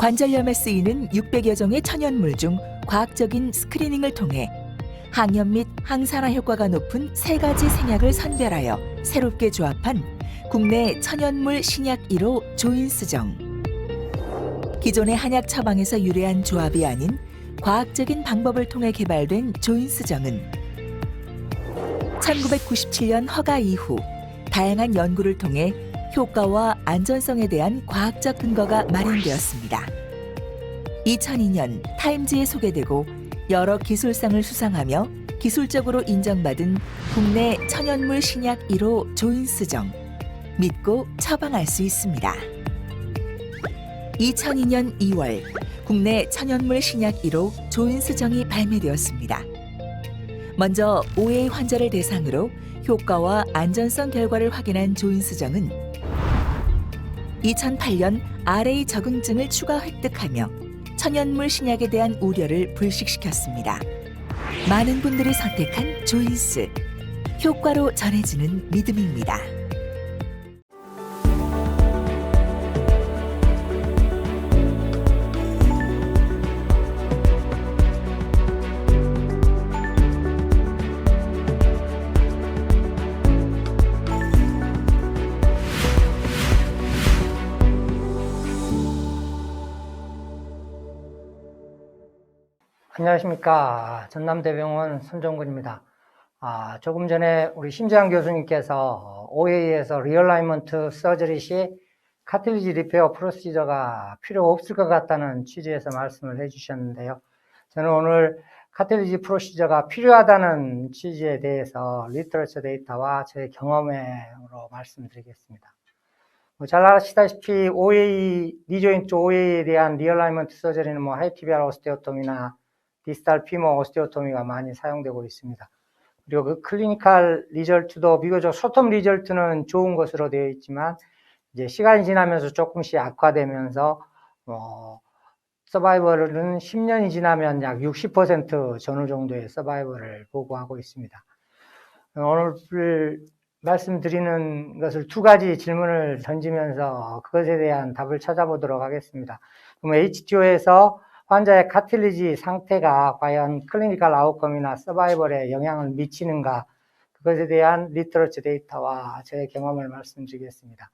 관절염에 쓰이는 600여 종의 천연물 중 과학적인 스크리닝을 통해 항염 및 항산화 효과가 높은 3가지 생약을 선별하여 새롭게 조합한 국내 천연물 신약 1호 조인스정. 기존의 한약 처방에서 유래한 조합이 아닌 과학적인 방법을 통해 개발된 조인스정은 1997년 허가 이후 다양한 연구를 통해 효과와 안전성에 대한 과학적 근거가 마련되었습니다. 2002년 타임즈에 소개되고 여러 기술상을 수상하며 기술적으로 인정받은 국내 천연물 신약 1호 조인스정. 믿고 처방할 수 있습니다. 2002년 2월 국내 천연물 신약 1호 조인스정이 발매되었습니다. 먼저 OA 환자를 대상으로 효과와 안전성 결과를 확인한 조인스정은 2008년 RA 적응증을 추가 획득하며 천연물 신약에 대한 우려를 불식시켰습니다. 많은 분들이 선택한 조인스, 효과로 전해지는 믿음입니다. 안녕하십니까. 전남대병원 손정근입니다. 조금 전에 우리 심재환 교수님께서 OA에서 리얼라이먼트 서저리 시 카틸리지 리페어 프로시저가 필요 없을 것 같다는 취지에서 말씀을 해주셨는데요. 저는 오늘 카틸리지 프로시저가 필요하다는 취지에 대해서 리터러처 데이터와 제 경험으로 말씀드리겠습니다. 잘 아시다시피 OA, 니조인트 OA에 대한 리얼라이먼트 서저리는 하이티비알 오스테오토미나 디스탈 피머 오스테오토미가 많이 사용되고 있습니다. 그리고 그 클리니컬 리절트도 비교적 숏텀 리절트는 좋은 것으로 되어 있지만 이제 시간이 지나면서 조금씩 악화되면서 서바이벌은 10년이 지나면 약 60% 전후 정도의 서바이벌을 보고하고 있습니다. 오늘 말씀드리는 것을 2가지 질문을 던지면서 그것에 대한 답을 찾아보도록 하겠습니다. 그럼 HTO에서 환자의 카틸리지 상태가 과연 클리니컬 아웃컴이나 서바이벌에 영향을 미치는가, 그것에 대한 리터러처 데이터와 제 경험을 말씀드리겠습니다.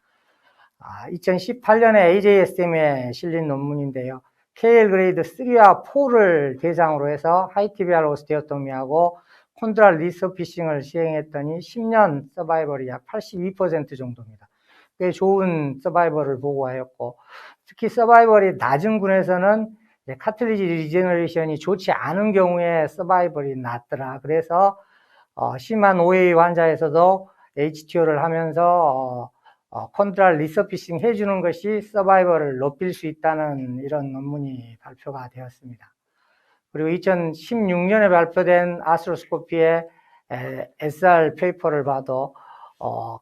2018년에 AJSM에 실린 논문인데요. KL 그레이드 3와 4를 대상으로 해서 하이티비알 오스테오토미하고 콘드랄 리서피싱을 시행했더니 10년 서바이벌이 약 82% 정도입니다. 꽤 좋은 서바이벌을 보고하였고, 특히 서바이벌이 낮은 군에서는 카틸리지 리제너레이션이 좋지 않은 경우에 서바이벌이 낮더라. 그래서 심한 OA 환자에서도 HTO를 하면서 콘드랄 리서피싱 해주는 것이 서바이벌을 높일 수 있다는 이런 논문이 발표가 되었습니다. 그리고 2016년에 발표된 아스트로스코피의 SR 페이퍼를 봐도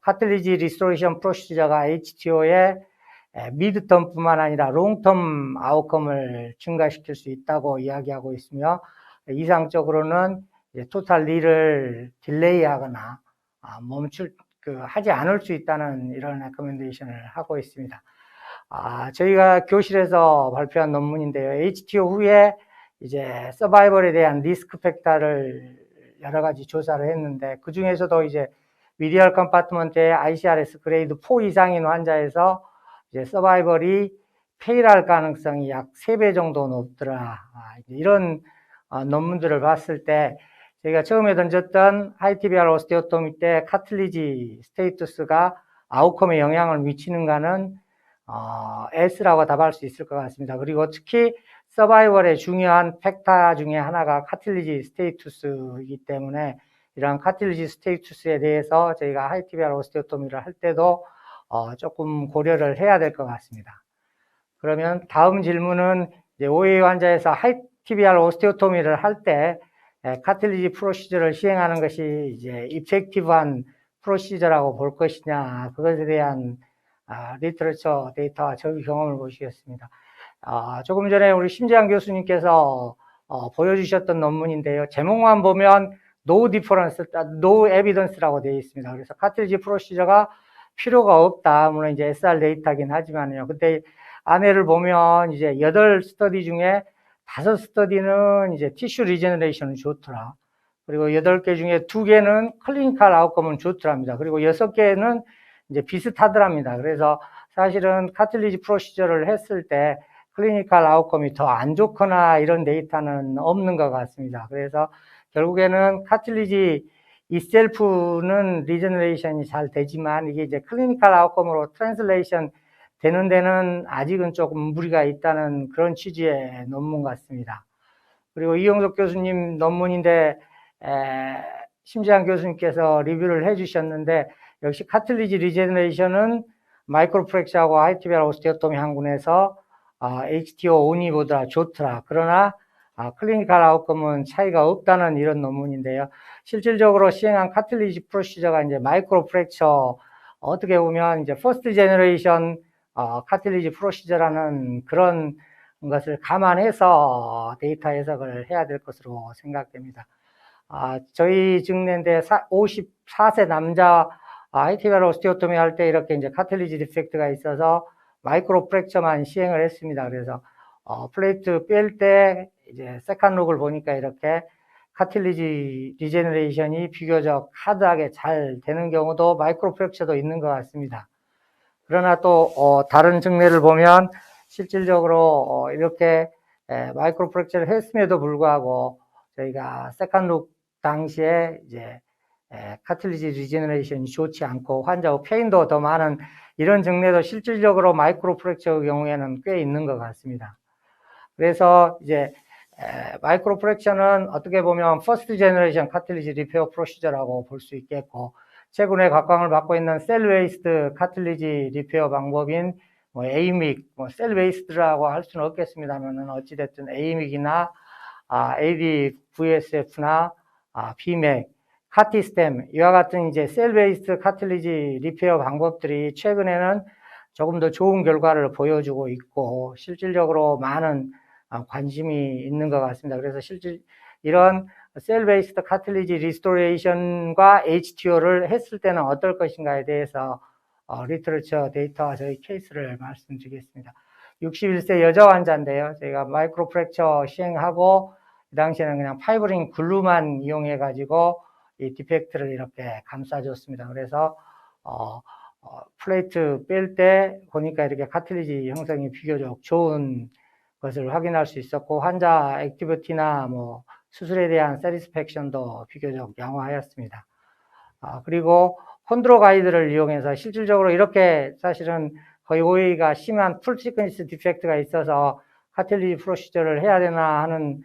카틸리지 리스토레이션 프로시저가 HTO의 미드텀뿐만 아니라 롱텀 아웃컴을 증가시킬 수 있다고 이야기하고 있으며, 이상적으로는 토탈 리를 딜레이하거나 하지 않을 수 있다는 이런 레커멘데이션을 하고 있습니다. 저희가 교실에서 발표한 논문인데요. HTO 후에 이제 서바이벌에 대한 리스크 팩터를 여러 가지 조사를 했는데, 그 중에서도 이제 미디얼 컴파트먼트의 ICRS 그레이드 4 이상인 환자에서 이제 서바이벌이 페일할 가능성이 약 3배 정도 높더라. 이런 논문들을 봤을 때 저희가 처음에 던졌던 하이티비알 오스테오토미 때 카틸리지 스테이투스가 아웃컴에 영향을 미치는가는 S라고 답할 수 있을 것 같습니다. 그리고 특히 서바이벌의 중요한 팩터 중에 하나가 카틸리지 스테이투스이기 때문에 이러한 카틸리지 스테이투스에 대해서 저희가 하이티비알 오스테오토미를 할 때도 조금 고려를 해야 될 것 같습니다. 그러면 다음 질문은 이제 OA 환자에서 하이티비알 오스테오토미를 할 때 카틸리지 프로시저를 시행하는 것이 이제 이펙티브한 프로시저라고 볼 것이냐, 그것에 대한 리터러처 데이터와 저희 경험을 보시겠습니다. 조금 전에 우리 심재환 교수님께서 보여주셨던 논문인데요. 제목만 보면 no difference, no evidence라고 되어 있습니다. 그래서 카틸리지 프로시저가 필요가 없다. 물론 이제 SR 데이터긴 하지만요. 근데 안에를 보면 이제 8스터디 중에 5스터디는 이제 티슈 리제너레이션은 좋더라. 그리고 8개 중에 2개는 클리니컬 아웃컴은 좋더랍니다. 그리고 6개는 이제 비슷하더랍니다. 그래서 사실은 카틸리지 프로시저를 했을 때 클리니컬 아웃컴이 더 안 좋거나 이런 데이터는 없는 것 같습니다. 그래서 결국에는 카틸리지 이셀프는 리제너레이션이 잘 되지만 이게 이제 클리니컬 아웃컴으로 트랜슬레이션 되는 데는 아직은 조금 무리가 있다는 그런 취지의 논문 같습니다. 그리고 이용석 교수님 논문인데 심지한 교수님께서 리뷰를 해주셨는데 역시 카틸리지 리제너레이션은 마이크로프랙처하고 하이티비얼 오스테오토미 항군에서 HTO 온이보다 좋더라. 그러나 클리니컬 아웃컴은 차이가 없다는 이런 논문인데요. 실질적으로 시행한 카틸리지 프로시저가 이제 마이크로프랙처 어떻게 보면 이제 퍼스트 제너레이션 카틸리지 프로시저라는 그런 것을 감안해서 데이터 해석을 해야 될 것으로 생각됩니다. 저희 증례인데 54세 남자 하이티비얼 오스테오토미 할 때 이렇게 이제 카틸리지 디펙트가 있어서 마이크로 프랙처만 시행을 했습니다. 그래서 플레이트 뺄 때 이제 세컨 룩을 보니까 이렇게 카틸리지 리제너레이션이 비교적 하드하게 잘 되는 경우도 마이크로 프랙처도 있는 것 같습니다. 그러나 또 다른 증례를 보면 실질적으로 이렇게 마이크로 프랙처를 했음에도 불구하고 저희가 세컨 룩 당시에 이제 카틸리지 리제너레이션이 좋지 않고 환자의 페인도 더 많은 이런 증례도 실질적으로 마이크로 프랙처의 경우에는 꽤 있는 것 같습니다. 그래서 이제 마이크로 프랙처는 어떻게 보면 퍼스트 제너레이션 카틸리지 리페어 프로시저라고 볼 수 있겠고 최근에 각광을 받고 있는 셀 웨이스트 카틸리지 리페어 방법인 뭐 에이믹, 셀 웨이스트라고 할 수는 없겠습니다만은 어찌됐든 에이믹이나 ADVSF나 비맥, 카티스템 이와 같은 이제 셀 베이스트 카틸리지 리페어 방법들이 최근에는 조금 더 좋은 결과를 보여주고 있고 실질적으로 많은 관심이 있는 것 같습니다. 그래서 이런 셀 베이스드 카틸리지 리스토레이션과 HTO를 했을 때는 어떨 것인가에 대해서 리터처 데이터와 저희 케이스를 말씀드리겠습니다. 61세 여자 환자인데요. 저희가 마이크로 프랙처 시행하고 그 당시에는 그냥 파이브링 글루만 이용해 가지고 이 디펙트를 이렇게 감싸줬습니다. 그래서 플레이트 뺄 때 보니까 이렇게 카틸리지 형성이 비교적 좋은 것을 확인할 수 있었고 환자 액티비티나 뭐 수술에 대한 세티스팩션도 비교적 양호하였습니다. 그리고 콘드로 가이드를 이용해서 실질적으로 이렇게 사실은 거의 OA가 심한 풀 시퀀스 디펙트가 있어서 카틸리지 프로시저를 해야 되나 하는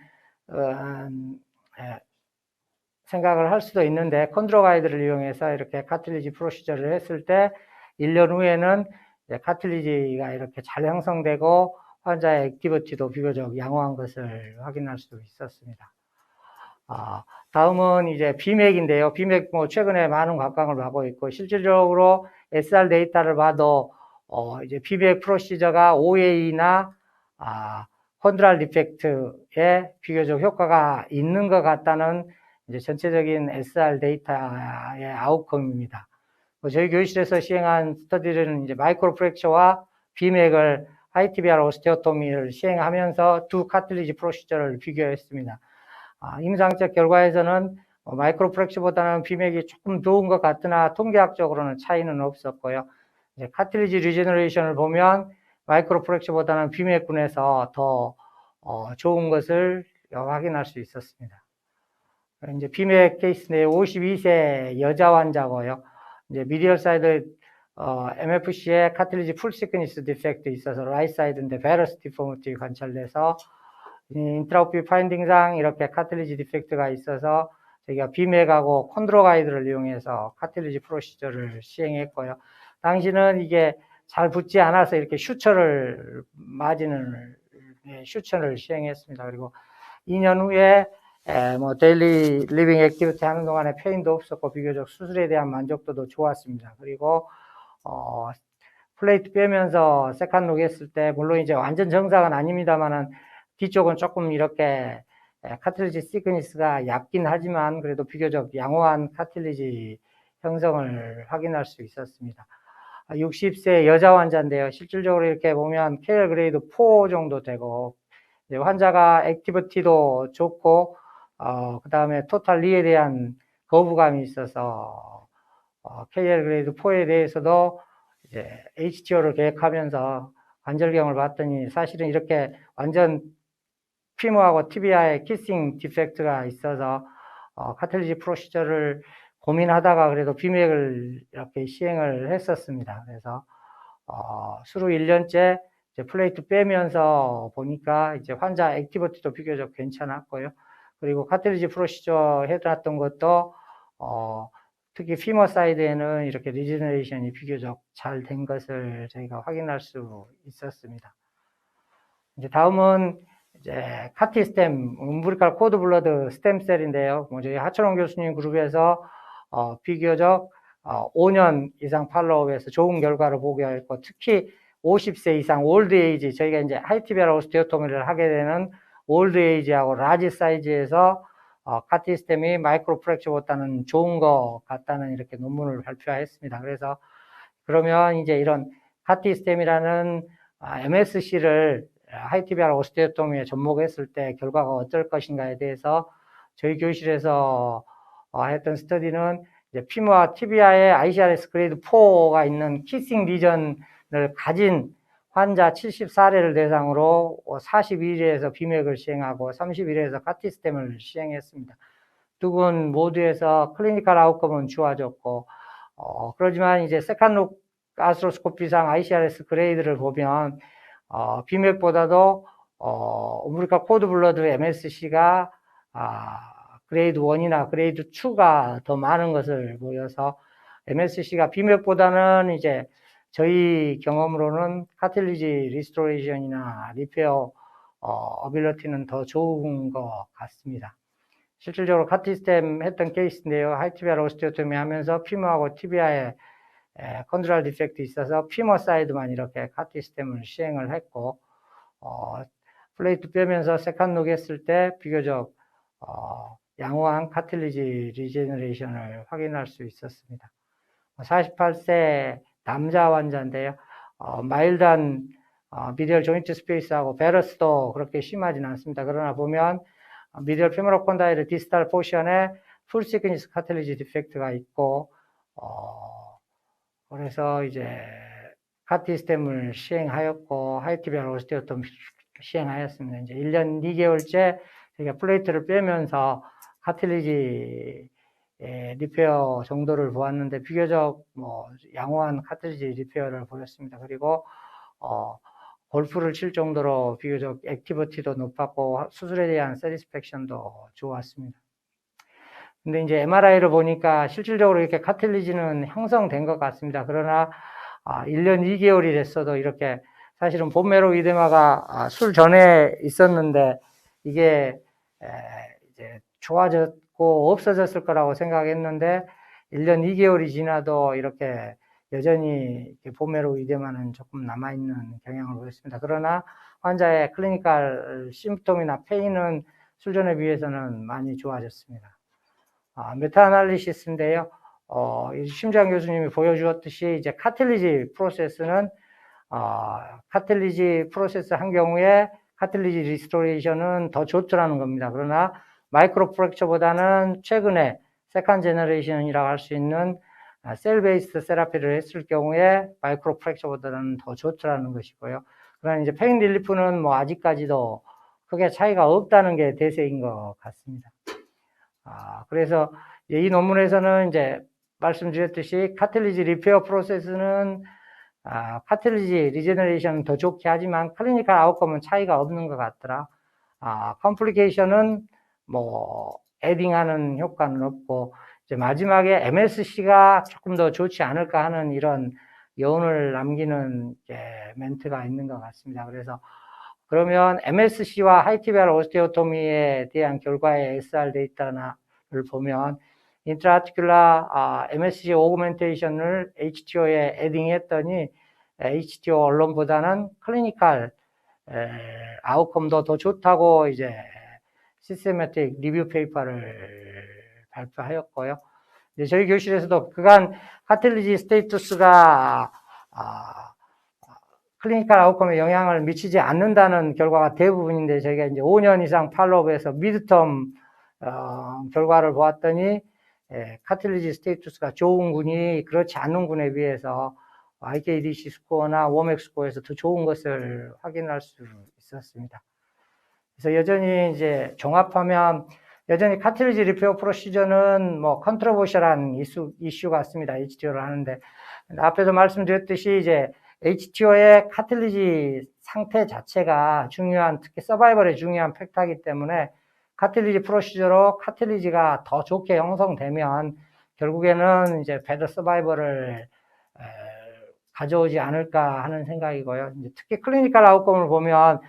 생각을 할 수도 있는데 콘드로 가이드를 이용해서 이렇게 카틸리지 프로시저를 했을 때 1년 후에는 카틸리지가 이렇게 잘 형성되고 환자의 액티비티도 비교적 양호한 것을 확인할 수 있었습니다. 다음은 이제 비맥인데요. 비맥 뭐 최근에 많은 각광을 받고 있고 실질적으로 SR 데이터를 봐도 이제 비맥 프로시저가 OA나 콘드랄 디펙트에 비교적 효과가 있는 것 같다는 이제 전체적인 SR 데이터의 아웃컴입니다. 저희 교실에서 시행한 스터디는 이제 마이크로 프랙처와 비맥을 하이티비얼 오스테오토미를 시행하면서 두 카틸리지 프로시저를 비교했습니다. 임상적 결과에서는 마이크로 프랙처보다는 비맥이 조금 좋은 것 같으나 통계학적으로는 차이는 없었고요. 이제 카틸리지 리제너레이션을 보면 마이크로 프랙처보다는 비맥군에서 더 좋은 것을 확인할 수 있었습니다. 이제 비맥 케이스인데 52세 여자 환자고요. 이제 미디얼 사이드 MFC에 카틸리지 풀 시크니스 디펙트 있어서 라이트 사이드인데 베러스 디포미티 관찰돼서 인트라오피 파인딩상 이렇게 카틸리지 디펙트가 있어서 저희가 비맥하고 콘드로 가이드를 이용해서 카틸리지 프로시저를 시행했고요. 당시는 이게 잘 붙지 않아서 이렇게 슈처를 슈처를 시행했습니다. 그리고 2년 후에 뭐 데일리 리빙 액티비티 하는 동안에 페인도 없었고 비교적 수술에 대한 만족도도 좋았습니다. 그리고 플레이트 빼면서 세컨 룩 했을 때 물론 이제 완전 정상은 아닙니다만은 뒤쪽은 조금 이렇게 카틸리지 시크니스가 얕긴 하지만 그래도 비교적 양호한 카틸리지 형성을 확인할 수 있었습니다. 60세 여자 환자인데요. 실질적으로 이렇게 보면 KL 그레이드 4 정도 되고, 이제 환자가 액티비티도 좋고, 그 다음에 토탈 리에 대한 거부감이 있어서, KL 그레이드 4에 대해서도 이제 HTO를 계획하면서 관절경을 봤더니 사실은 이렇게 완전 피모하고 티비아에 키싱 디펙트가 있어서 카틀리지 프로시저를 고민하다가 그래도 비맥을 이렇게 시행을 했었습니다. 그래서 수로 1년째 이제 플레이트 빼면서 보니까 이제 환자 액티비티도 비교적 괜찮았고요. 그리고 카틀리지 프로시저 해놨던 것도 특히 피머 사이드에는 이렇게 리제너레이션이 비교적 잘 된 것을 저희가 확인할 수 있었습니다. 이제 다음은 이제 카티스템, 음브리칼 코드 블러드 스템셀인데요. 저희 하철원 교수님 그룹에서 비교적 5년 이상 팔로우에서 좋은 결과를 보게 했고, 특히 50세 이상 올드 에이지, 저희가 이제 하이티비알 오스테오토미를 하게 되는 올드 에이지하고 라지 사이즈에서 카티스템이 마이크로 프랙처보다는 좋은 것 같다는 이렇게 논문을 발표했습니다. 그래서 그러면 이제 이런 카티스템이라는 MSC를 하이티비알 오스테오토미에 접목했을 때 결과가 어떨 것인가에 대해서 저희 교실에서 했던 스터디는 이제 피모와 티비아에 ICRS 그레이드 4가 있는 키싱 리전을 가진 환자 74레를 대상으로 42일에서 비맥을 시행하고 31일에서 카티스템을 시행했습니다. 두 분 모두에서 클리니컬 아웃컴은 좋아졌고, 그러지만 이제 세컨룩 아스트로스코피상 ICRS 그레이드를 보면 비맥보다도 음브리칼 코드 블러드 MSC가 그레이드 1이나 그레이드 2가 더 많은 것을 보여서 MSC가 비맥보다는 이제 저희 경험으로는 카틸리지 리스토레이션이나 리페어 어빌러티는 더 좋은 것 같습니다. 실질적으로 카티스템 했던 케이스인데요. 하이티비아 오스테오토미 하면서 피모하고 티비아에 컨드랄 디펙트 있어서 피머 사이드만 이렇게 카티스템을 시행을 했고, 플레이트 빼면서 세컨룩 했을 때 비교적 양호한 카틸리지 리제너레이션을 확인할 수 있었습니다. 48세 남자 환자인데요. 마일드한 미디얼 조인트 스페이스하고 베러스도 그렇게 심하지는 않습니다. 그러나 보면 미디얼 피모럴 콘다일의 디스탈 포션에 풀 시크니스 카틸리지 디펙트가 있고, 그래서 이제 카티스템을 시행하였고 하이티비알 오스테오토미 시행하였습니다. 이제 1년 2개월째 저희가 플레이트를 빼면서 카틸리지 리페어 정도를 보았는데 비교적 양호한 카틸리지 리페어를 보였습니다. 그리고 골프를 칠 정도로 비교적 액티비티도 높았고 수술에 대한 세티스팩션도 좋았습니다. 근데 이제 MRI를 보니까 실질적으로 이렇게 카틸리지는 형성된 것 같습니다. 그러나 1년 2개월이 됐어도 이렇게 사실은 본메로 이데마가 술 전에 있었는데 이게 이제 좋아졌고 없어졌을 거라고 생각했는데 1년 2개월이 지나도 이렇게 여전히 본메로 이데마는 조금 남아있는 경향을 보였습니다. 그러나 환자의 클리니컬 심프톰이나 페인은 술 전에 비해서는 많이 좋아졌습니다. 메타아날리시스인데요. 심장 교수님이 보여주었듯이 이제 카틸리지 프로세스는 카틸리지 프로세스 한 경우에 카틸리지 리스토레이션은 더 좋더라는 겁니다. 그러나 마이크로 프랙처보다는 최근에 세컨 제너레이션이라고 할 수 있는 셀 베이스드 세라피를 했을 경우에 마이크로 프랙처보다는 더 좋더라는 것이고요. 그러나 이제 페인 릴리프는 뭐 아직까지도 크게 차이가 없다는 게 대세인 것 같습니다. 그래서 이 논문에서는 이제 말씀드렸듯이 카틸리지 리페어 프로세스는 카틸리지 리제너레이션은 더 좋게 하지만 클리니컬 아웃컴은 차이가 없는 것 같더라. 컴플리케이션은 뭐 애딩하는 효과는 없고 이제 마지막에 MSC가 조금 더 좋지 않을까 하는 이런 여운을 남기는 멘트가 있는 것 같습니다. 그래서 그러면 MSC와 하이티비알 오스테오토미에 대한 결과의 SR 데이터를 보면 인트라아티큘라 MSC 오그멘테이션을 HTO에 애딩했더니 HTO 언론보다는 클리니컬 아웃컴도 더 좋다고 이제 시스테매틱 리뷰 페이퍼를 발표하였고요. 이제 저희 교실에서도 그간 카틸리지 스테이투스가 클리니컬 아웃컴에 영향을 미치지 않는다는 결과가 대부분인데, 저희가 이제 5년 이상 팔로우업에서 미드텀 결과를 보았더니 카틸리지 스테이투스가 좋은 군이 그렇지 않은 군에 비해서 IKDC 스코어나 워맥 스코어에서 더 좋은 것을 확인할 수 있었습니다. 그래서 여전히 이제 종합하면 여전히 카틸리지 리페어 프로시저는 뭐 컨트로버셜한 이슈 같습니다. HTO를 하는데, 앞에서 말씀드렸듯이 이제 HTO의 카틸리지 상태 자체가 중요한, 특히 서바이벌에 중요한 팩터이기 때문에 카틸리지 프로시저로 카틸리지가 더 좋게 형성되면 결국에는 이제 베더 서바이벌을 가져오지 않을까 하는 생각이고요. 이제 특히 클리니컬 아웃컴을 보면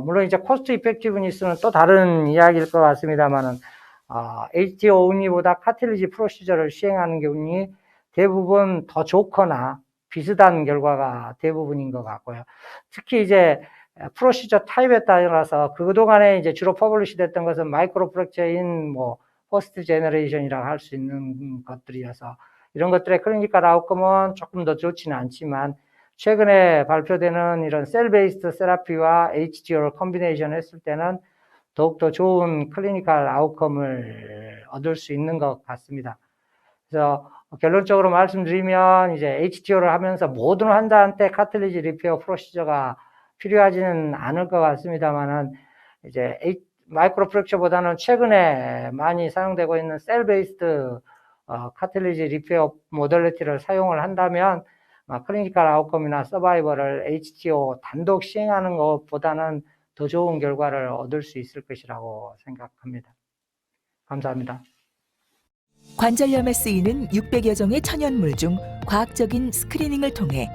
물론 이제 코스트 이펙티브니스는 또 다른 이야기일 것 같습니다만은 HTO 운이보다 카틸리지 프로시저를 시행하는 경우이 대부분 더 좋거나 비슷한 결과가 대부분인 것 같고요. 특히 이제 프로시저 타입에 따라서 그동안에 이제 주로 퍼블리시 됐던 것은 마이크로 프랙처인 뭐 퍼스트 제너레이션이라고 할 수 있는 것들이어서 이런 것들의 클리니컬 아웃컴은 조금 더 좋지는 않지만, 최근에 발표되는 이런 셀 베이스드 세라피와 HTO를 컴비네이션 했을 때는 더욱더 좋은 클리니컬 아웃컴을 얻을 수 있는 것 같습니다. 그래서 결론적으로 말씀드리면 이제 HTO를 하면서 모든 환자한테 카틸리지 리페어 프로시저가 필요하지는 않을 것 같습니다만은, 이제 마이크로 프랙처보다는 최근에 많이 사용되고 있는 셀 베이스드 카틸리지 리페어 모델리티를 사용을 한다면 클리니컬 아웃컴이나 서바이벌을 HTO 단독 시행하는 것보다는 더 좋은 결과를 얻을 수 있을 것이라고 생각합니다. 감사합니다. 관절염에 쓰이는 600여 종의 천연물 중 과학적인 스크리닝을 통해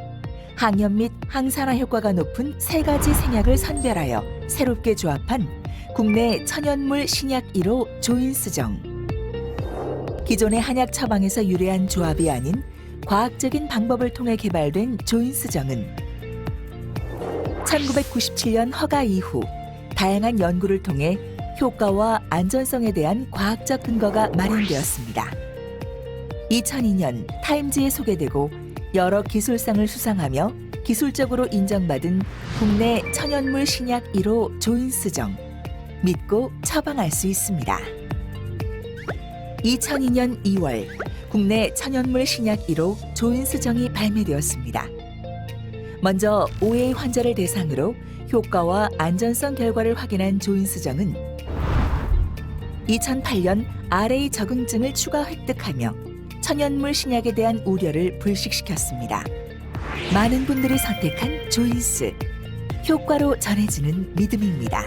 항염 및 항산화 효과가 높은 3가지 생약을 선별하여 새롭게 조합한 국내 천연물 신약 1호 조인스정. 기존의 한약 처방에서 유래한 조합이 아닌 과학적인 방법을 통해 개발된 조인스정은 1997년 허가 이후 다양한 연구를 통해 효과와 안전성에 대한 과학적 근거가 마련되었습니다. 2002년 타임즈에 소개되고 여러 기술상을 수상하며 기술적으로 인정받은 국내 천연물 신약 1호 조인스정. 믿고 처방할 수 있습니다. 2002년 2월 국내 천연물 신약 1호 조인스정이 발매되었습니다. 먼저 5회 환자를 대상으로 효과와 안전성 결과를 확인한 조인스정은 2008년 RA 적응증을 추가 획득하며 천연물 신약에 대한 우려를 불식시켰습니다. 많은 분들이 선택한 조인스. 효과로 전해지는 믿음입니다.